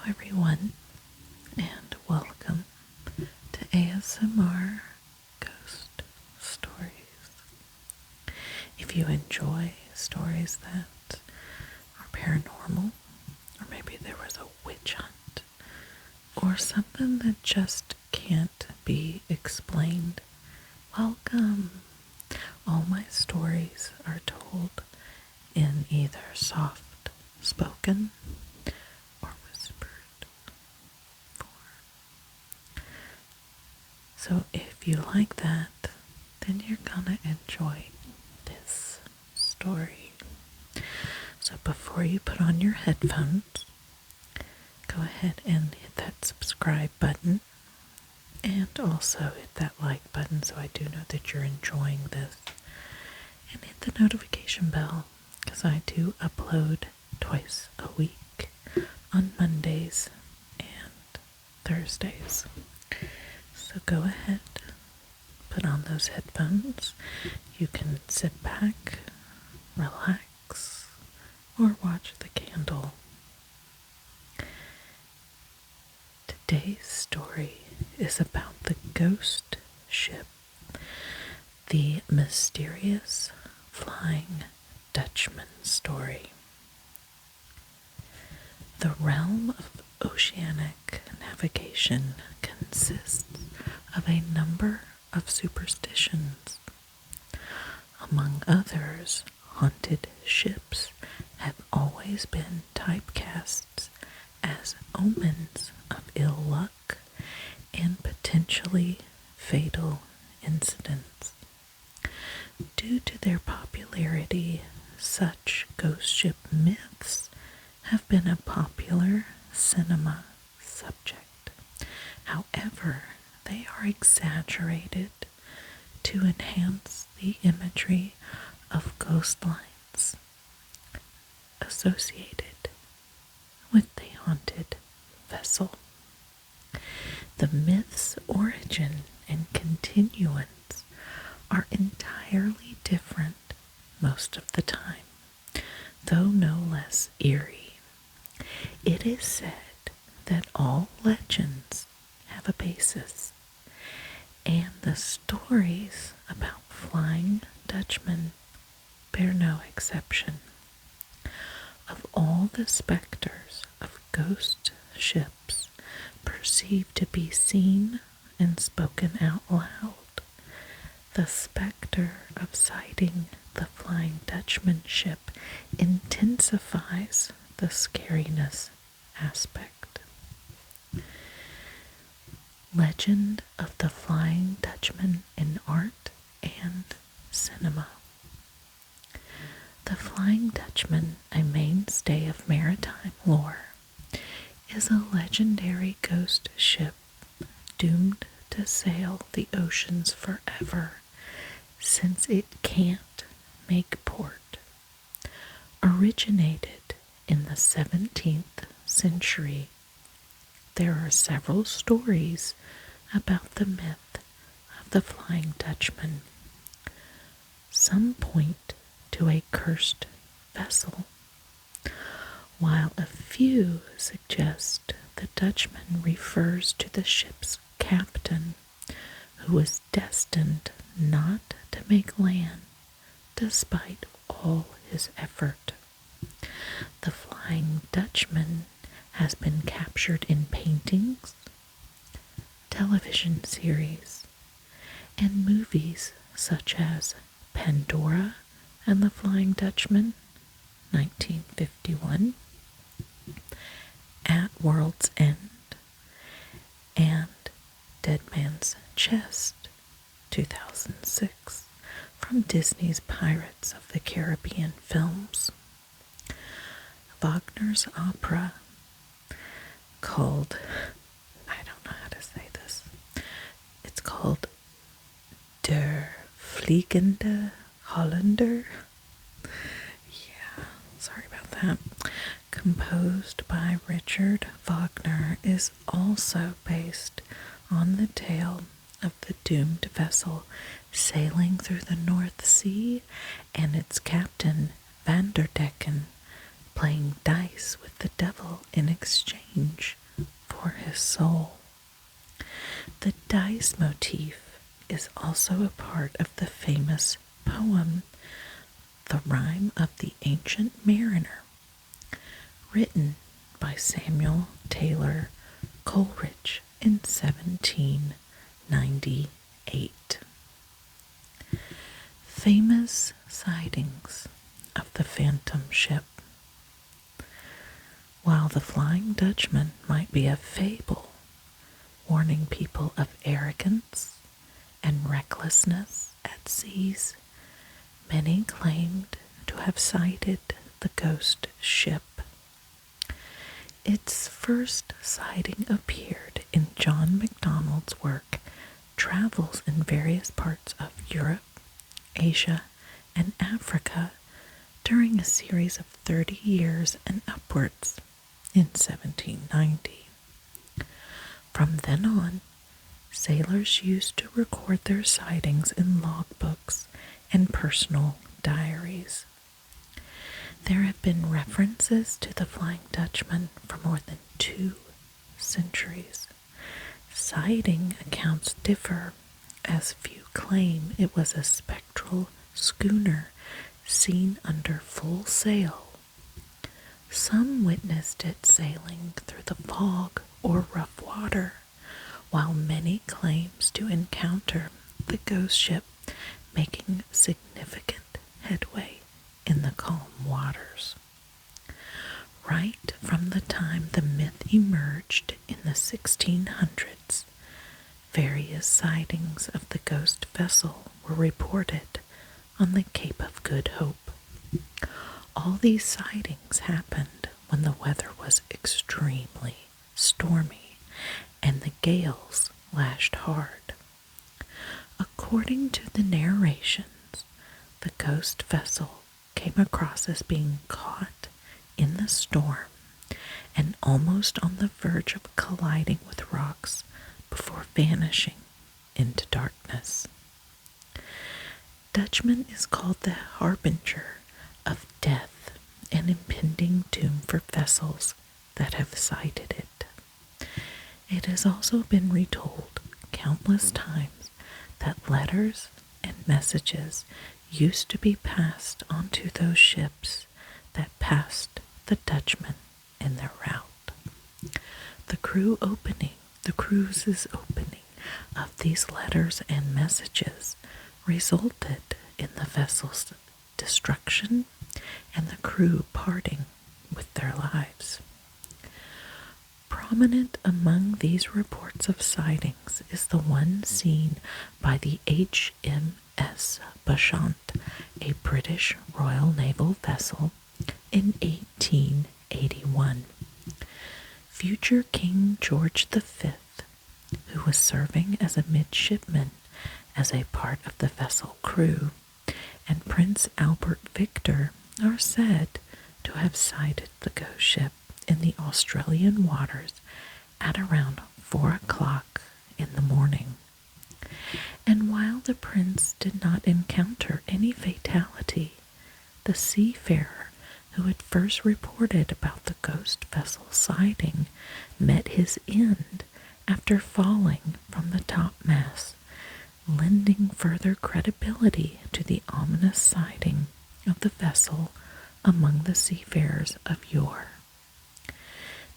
everyone, and welcome to ASMR Ghost Stories. If you enjoy stories that are paranormal, or maybe there was a witch hunt, or something that just can't be explained, welcome. All my stories are told in either soft spoken or whispered form. So if you like that, then you're gonna enjoy this story. So before you put on your headphones, go ahead and hit that subscribe button and also hit that like button so I do know that you're enjoying this. And hit the notification bell because I do upload twice a week on Mondays and Thursdays. So go ahead, put on those headphones. You can sit back, relax, or watch the candle. Today's story is about the ghost ship, the mysterious Flying Dutchman story. The realm of oceanic navigation consists of a number of superstitions. Among others, haunted ships have always been typecasts as omens of ill luck and potentially fatal incidents. Due to their popularity, such ghost ship myths have been a popular cinema subject. However, they are exaggerated to enhance the imagery of ghost lines associated with the haunted vessel. The myth's origin and continuance are entirely different most of the time, though no less eerie. It is said that all legends have a basis, and the stories about Flying Dutchman bear no exception. Of all the specters of ghost ships perceived to be seen and spoken out loud, the specter of sighting the Flying Dutchman ship intensifies the scariness aspect. Legend of the Flying Dutchman in art and cinema. The Flying Dutchman, a mainstay of maritime lore, is a legendary ghost ship doomed to sail the oceans forever since it can't make port. Originated in the 17th century, there are several stories about the myth of the Flying Dutchman. Some point to a cursed vessel, while a few suggest the Dutchman refers to the ship's captain, who was destined not to make land despite all his effort. The Flying Dutchman has been captured in paintings, television series, and movies such as Pandora and the Flying Dutchman, 1951, At World's End, and Dead Man's Chest, 2006, from Disney's Pirates of the Caribbean films. Wagner's opera called, I don't know how to say this, it's called Der Fliegende Holländer. Yeah, sorry about that. Composed by Richard Wagner, is also based on the tale of the doomed vessel sailing through the North Sea and its captain Vanderdecken playing dice with the devil in exchange soul. The dice motif is also a part of the famous poem, The Rime of the Ancient Mariner, written by Samuel Taylor Coleridge in 1798. Famous sightings of the Phantom Ship. While the Flying Dutchman might be a fable, warning people of arrogance and recklessness at seas, many claimed to have sighted the ghost ship. Its first sighting appeared in John Macdonald's work, Travels in Various Parts of Europe, Asia, and Africa during a series of 30 years and upwards in 1790. From then on, sailors used to record their sightings in logbooks and personal diaries. There have been references to the Flying Dutchman for more than 2 centuries. Sighting accounts differ, as few claim it was a spectral schooner seen under full sail. Some witnessed it sailing through the fog or rough water, while many claims to encounter the ghost ship making significant headway in the calm waters. Right from the time the myth emerged in the 1600s, various sightings of the ghost vessel were reported on the Cape of Good Hope. All these sightings happened when the weather was extremely stormy and the gales lashed hard. According to the narrations, the ghost vessel came across as being caught in the storm and almost on the verge of colliding with rocks before vanishing into darkness. Dutchman is called the harbinger of death and impending doom for vessels that have sighted it. It has also been retold countless times that letters and messages used to be passed onto those ships that passed the Dutchman in their route. The cruise's opening of these letters and messages resulted in the vessel's destruction and the crew parting with their lives. Prominent among these reports of sightings is the one seen by the HMS Bashant, a British Royal Naval vessel, in 1881. Future King George V, who was serving as a midshipman as a part of the vessel crew, and Prince Albert Victor are said to have sighted the ghost ship in the Australian waters at around 4 o'clock in the morning. And while the prince did not encounter any fatality, the seafarer who had first reported about the ghost vessel sighting met his end after falling from the topmast, lending further credibility to the ominous sighting of the vessel among the seafarers of yore.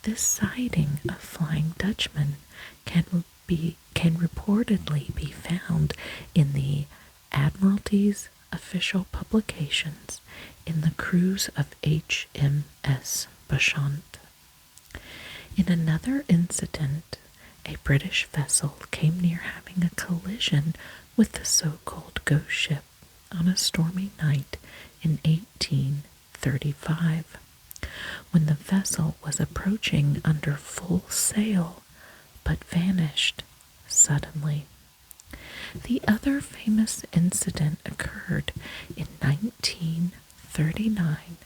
This sighting of Flying Dutchman can reportedly be found in the Admiralty's official publications in the cruise of HMS Bashant. In another incident, a British vessel came near having a collision with the so-called ghost ship on a stormy night in 1835, when the vessel was approaching under full sail but vanished suddenly. The other famous incident occurred in 1939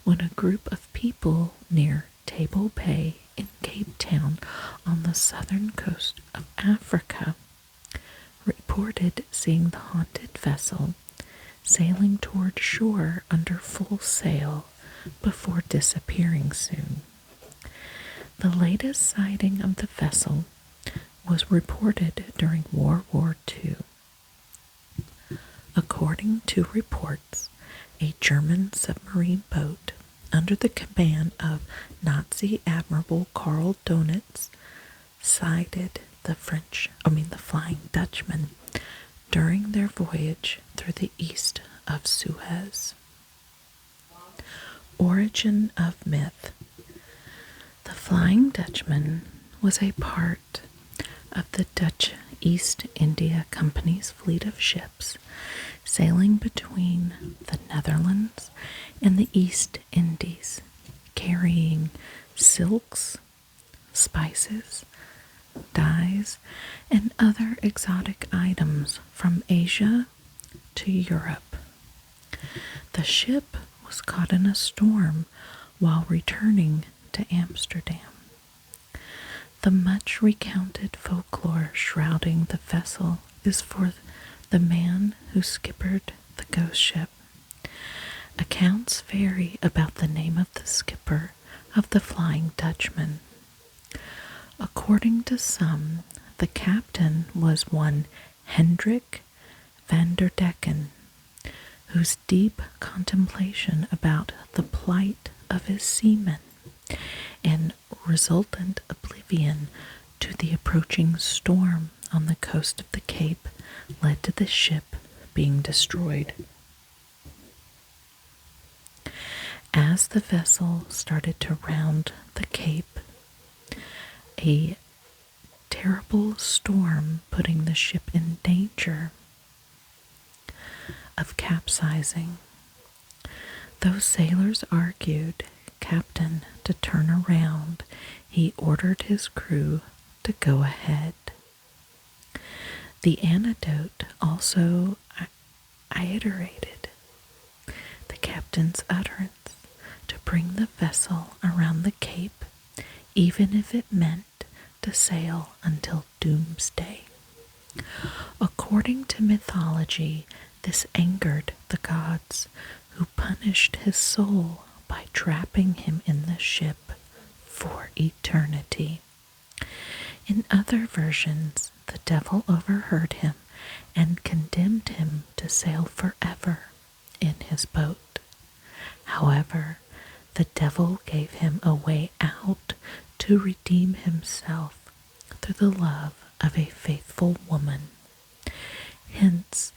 when a group of people near Table Bay in Cape Town on the southern coast of Africa reported seeing the haunted vessel sailing toward shore under full sail before disappearing soon. The latest sighting of the vessel was reported during World War II. According to reports, a German submarine boat under the command of Nazi Admiral Karl Donitz sighted the Flying Dutchman during their voyage through the east of Suez. Origin of myth. The Flying Dutchman was a part of the Dutch East India Company's fleet of ships sailing between the Netherlands and the East Indies, carrying silks, spices, dyes, and other exotic items from Asia to Europe. The ship was caught in a storm while returning to Amsterdam. The much recounted folklore shrouding the vessel is for the man who skippered the ghost ship. Accounts vary about the name of the skipper of the Flying Dutchman. According to some, the captain was one Hendrik van der Decken, whose deep contemplation about the plight of his seamen and resultant oblivion to the approaching storm on the coast of the Cape led to the ship being destroyed. As the vessel started to round the Cape, a terrible storm putting the ship in danger of capsizing. Those sailors argued captain to turn around, he ordered his crew to go ahead. The antidote also iterated the captain's utterance to bring the vessel around the Cape, even if it meant to sail until doomsday. According to mythology, this angered the gods, who punished his soul by trapping him in the ship for eternity. In other versions, the devil overheard him and condemned him to sail forever in his boat. However, the devil gave him a way out to redeem himself through the love of a faithful woman. Hence,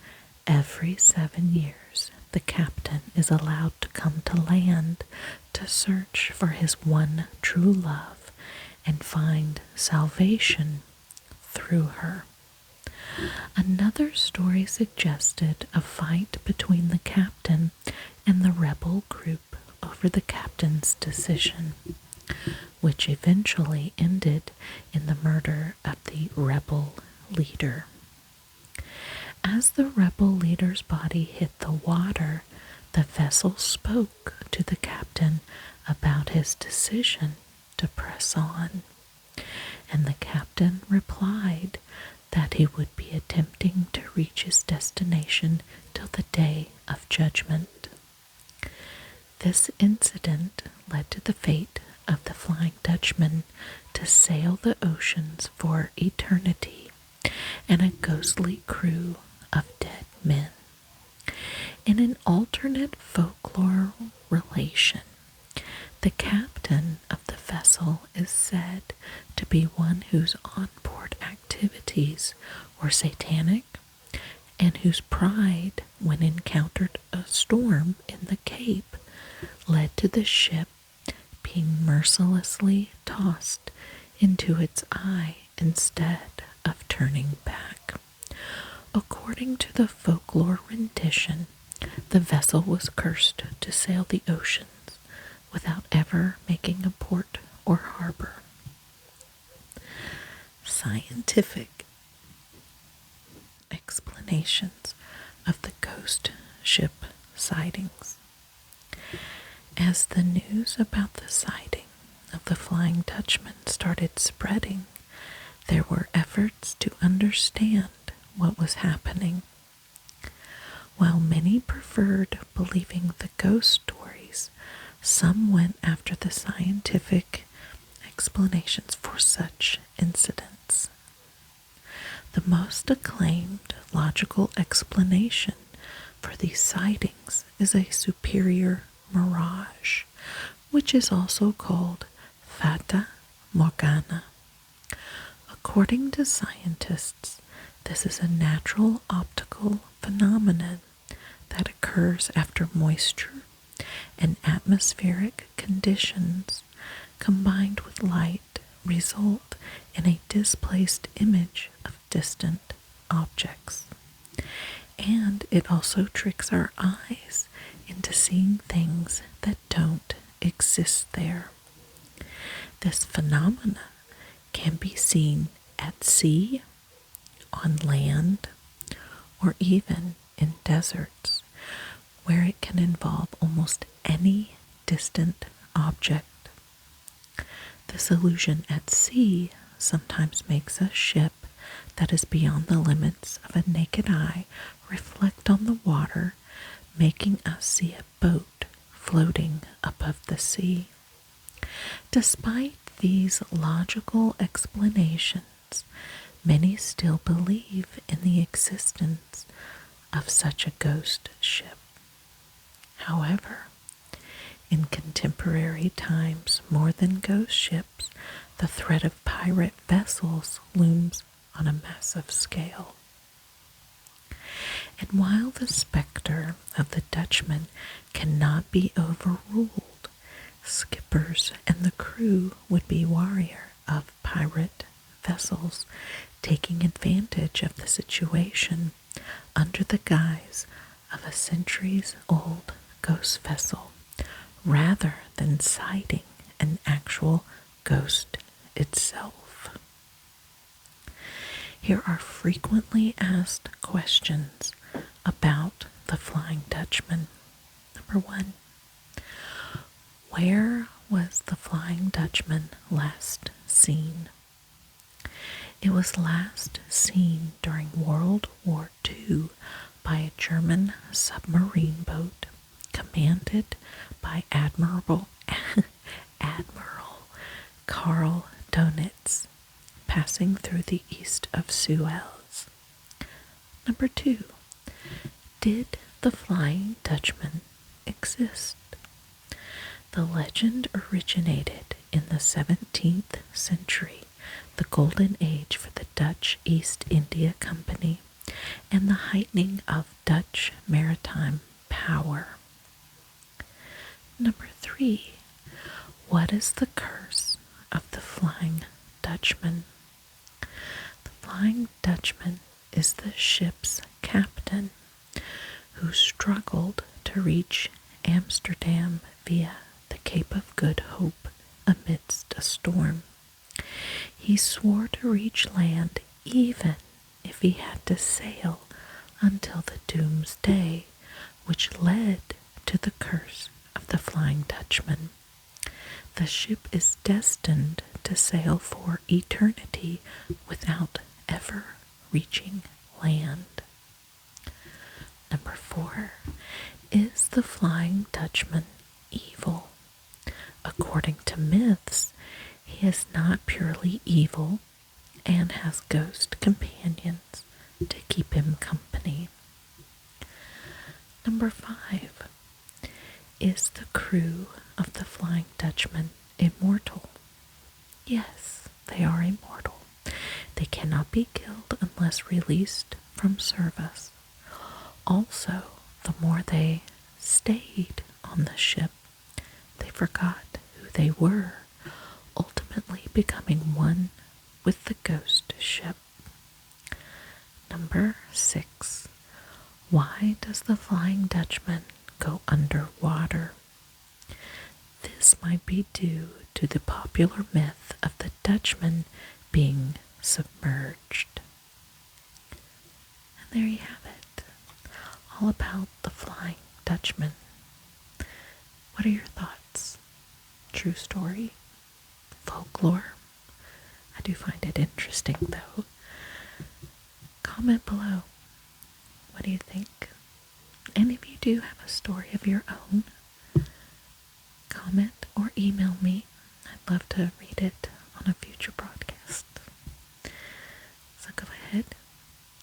every 7 years, the captain is allowed to come to land to search for his one true love and find salvation through her. Another story suggested a fight between the captain and the rebel group over the captain's decision, which eventually ended in the murder of the rebel leader. As the rebel leader's body hit the water, the vessel spoke to the captain about his decision to press on, and the captain replied that he would be attempting to reach his destination till the day of judgment. This incident led to the fate of the Flying Dutchman to sail the oceans for eternity and a ghostly crew of dead men. In an alternate folklore relation, the captain of the vessel is said to be one whose onboard activities were satanic and whose pride, when encountered a storm in the Cape, led to the ship being mercilessly tossed into its eye instead of turning back. According to the folklore rendition, the vessel was cursed to sail the oceans without ever making a port or harbor. Scientific explanations of the ghost ship sightings. As the news about the sighting of the Flying Dutchman started spreading, there were efforts to understand what was happening. While many preferred believing the ghost stories, some went after the scientific explanations for such incidents. The most acclaimed logical explanation for these sightings is a superior mirage, which is also called fata morgana. According to scientists, this is a natural optical phenomenon that occurs after moisture and atmospheric conditions combined with light result in a displaced image of distant objects. And it also tricks our eyes into seeing things that don't exist there. This phenomena can be seen at sea, on land, or even in deserts, where it can involve almost any distant object. This illusion at sea sometimes makes a ship that is beyond the limits of a naked eye reflect on the water, making us see a boat floating above the sea. Despite these logical explanations, many still believe in the existence of such a ghost ship. However, in contemporary times, more than ghost ships, the threat of pirate vessels looms on a massive scale. And while the specter of the Dutchman cannot be overruled, skippers and the crew would be wary of pirate vessels taking advantage of the situation under the guise of a centuries-old ghost vessel, rather than sighting an actual ghost itself. Here are frequently asked questions about the Flying Dutchman. Number 1. Where was the Flying Dutchman last seen? It was last seen during World War II by a German submarine boat commanded by Admiral Karl Donitz, passing through the east of Suez. Number 2. Did the Flying Dutchman exist? The legend originated in the 17th century, the golden age for the Dutch East India Company, and the heightening of Dutch maritime power. Number 3. What is the curse of the Flying Dutchman? The Flying Dutchman is the ship's captain who struggled to reach Amsterdam via the Cape of Good Hope amidst a storm. He swore to reach land even if he had to sail until the doomsday, which led to the curse of the Flying Dutchman. The ship is destined to sail for eternity without ever reaching land. Number 4. Is the Flying Dutchman evil? According to myths, he is not purely evil and has ghost companions to keep him company. Number 5. Is the crew of the Flying Dutchman immortal? Yes, they are immortal. They cannot be killed unless released from service. Also, the more they stayed on the ship, they forgot who they were, ultimately becoming one with the ghost ship. Number 6. Why does the Flying Dutchman go underwater? This might be due to the popular myth of the Dutchman being submerged. And there you have it, all about the Flying Dutchman. What are your thoughts? True story? Folklore? I do find it interesting, though. Comment below. What do you think? And if you do have a story of your own, comment or email me. I'd love to read it on a future broadcast. So go ahead,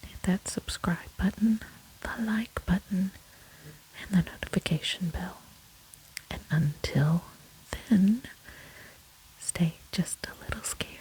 hit that subscribe button, the like button, and the notification bell. And until then, stay just a little scared.